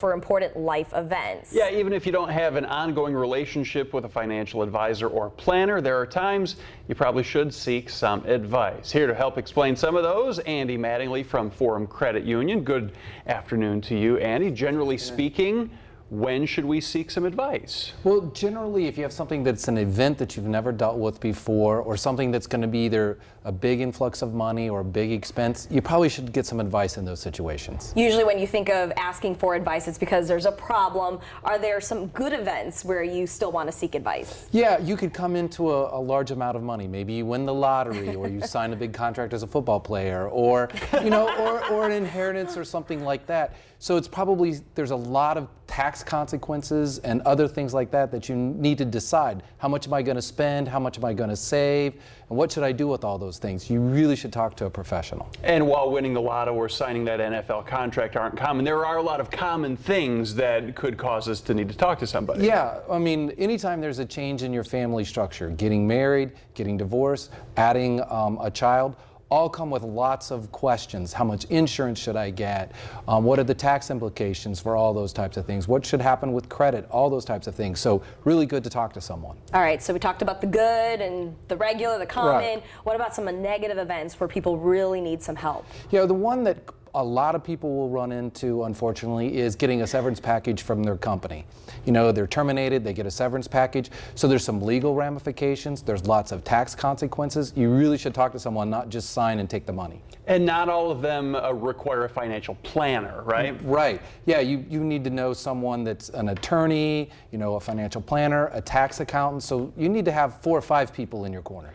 for important life events. Yeah, even if you don't have an ongoing relationship with a financial advisor or planner, there are times you probably should seek some advice. Here to help explain some of those, Andy Mattingly from Forum Credit Union. Good afternoon to you, Andy. Generally speaking, when should we seek some advice? Well, generally, if you have something that's an event that you've never dealt with before, or something that's going to be either a big influx of money or a big expense, you probably should get some advice in those situations. Usually when you think of asking for advice, it's because there's a problem. Are there some good events where you still want to seek advice? Yeah, you could come into a large amount of money. Maybe you win the lottery, or you sign a big contract as a football player, or or an inheritance or something like that. So it's probably, there's a lot of tax consequences and other things like that that you need to decide. How much am I going to spend? How much am I going to save? And what should I do with all those things? You really should talk to a professional. And while winning the lotto or signing that NFL contract aren't common, there are a lot of common things that could cause us to need to talk to somebody. Yeah, I mean, anytime there's a change in your family structure, getting married, getting divorced, adding a child, all come with lots of questions. How much insurance should I get? What are the tax implications for all those types of things? What should happen with credit? All those types of things. So really good to talk to someone. All right, so we talked about the good and the regular, the common. Right. What about some negative events where people really need some help? Yeah, the one that a lot of people will run into, unfortunately, is getting a severance package from their company. You know, they're terminated, they get a severance package, so there's some legal ramifications, there's lots of tax consequences. You really should talk to someone, not just sign and take the money. And not all of them require a financial planner, right? Right. Yeah, you need to know someone that's an attorney, you know, a financial planner, a tax accountant, so you need to have 4 or 5 people in your corner.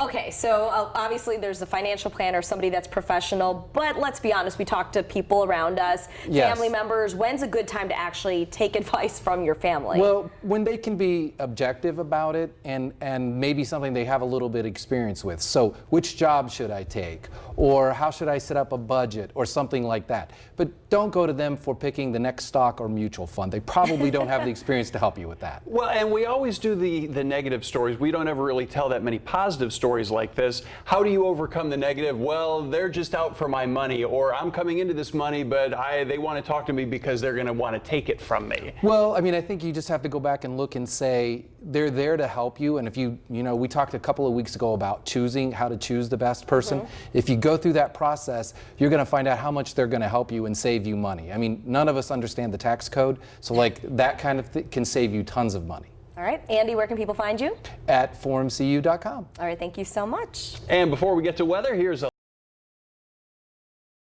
Okay, so obviously there's a financial planner, somebody that's professional, but let's be honest, we talk to people around us, Yes. family members. When's a good time to actually take advice from your family? Well, when they can be objective about it and maybe something they have a little bit experience with. So which job should I take? Or how should I set up a budget or something like that? But don't go to them for picking the next stock or mutual fund. They probably don't have the experience to help you with that. Well, and we always do the negative stories. We don't ever really tell that many positive stories like this. How do you overcome the negative? Well, they're just out for my money, or I'm coming into this money, but they want to talk to me because they're going to want to take it from me. Well, I mean, I think you just have to go back and look and say they're there to help you. And if you know, we talked a couple of weeks ago about choosing how to choose the best person. Mm-hmm. If you go through that process, you're going to find out how much they're going to help you and save you money. I mean, none of us understand the tax code, so like that kind of can save you tons of money. All right, Andy, where can people find you? At forumcu.com. All right, thank you so much. And before we get to weather, here's a